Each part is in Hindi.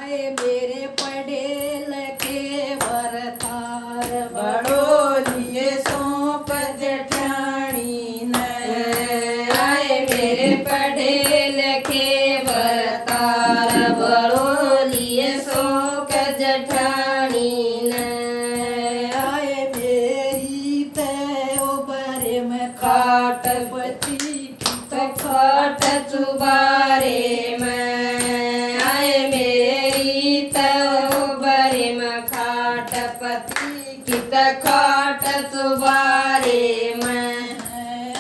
आए मेरे पढ़े लिखे वरतार बड़ो लिए सौंप जेठानी ने। आए मेरे पढ़े लिखे वरतार बड़ो लिए शोक जठानी ने। आए मेरी तय बरे में खाट पति की खाट चुबारे में। आए मेरी तय में खाट पति की खाट चुबारे में।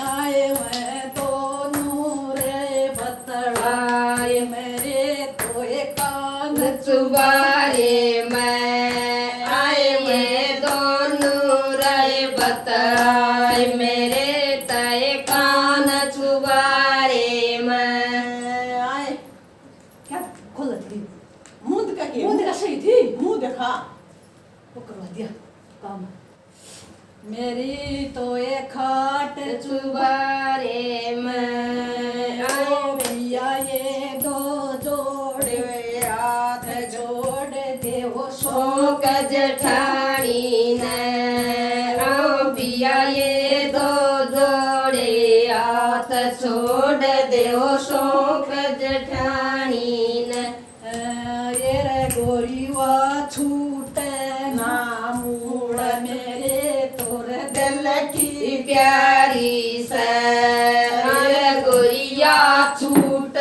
आए मैं दोनों रे बतड़ाए मेरे तो कान चुबारे में। आए मैं दोनों रे बतड़ाए मेरे तय कान चुबारे में। आए क्या खोल थी मुंह का के मुंह का सही थी मुंह देखा वो करवा दिया काम। मेरी तो ये खाट चुबारे में। आओ भैया ये दो जोड़े हाथ जोड़ दे वो शोक जठानी ने। आओ भैया ये दो जोड़े हाथ छोड़ दे वो शोक जठानी ने। ये रे गोरी वा छूट ना मूड़ मेरे तोर दिल की प्यारी से। अरे गोरिया छूट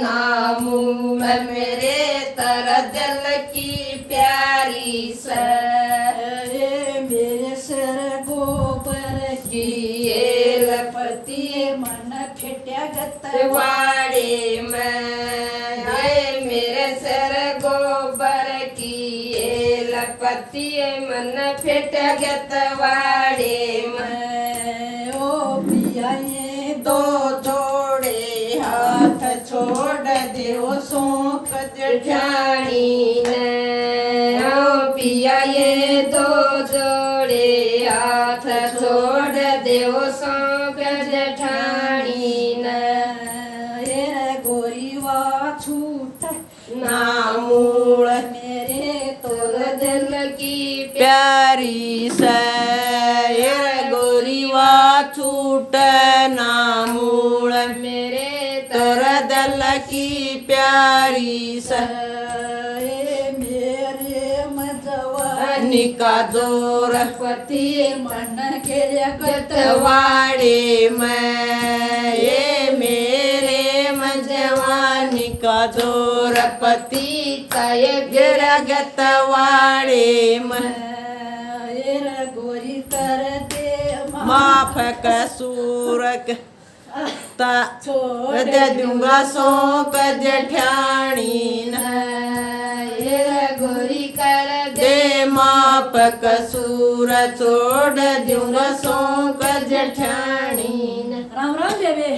ना मूड़ मेरे तर दिल की प्यारी से। ये मेरे सिर गोबर की ये लपती मन फिट्या गतवाड़े में। ये मेरे सिर गोबर की ये लपती मन फिट गतवाड़े में। ओ पिया ये दो जोड़े हाथ छोड़ दे ओ शोक जठानी ने। ओ पिया ये दो जोड़े हाथ छोड़ दे ओ शोक जठानी ने। ये गोरी वा छूट ना मूड़ मेरे तोर दिल की प्यारी से। ये गोरी वा छूट ना मूड़ मेरे तोर दिल की प्यारी से। ये मेरे मजवा निका जोर पति मन के गतवाड़े में। ये मेरे जवानी का जोर पति तय गिर गतवाड़े में। ये गोरी कर दे माफ कसूर छोड़ दे दूंगा सौंप जेठानी ने। ये गोरी कर दे माफ कसूर छोड़ दूंगा सौंप जेठानी ने। राम राम बेबे।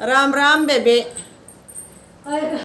राम राम बेबे।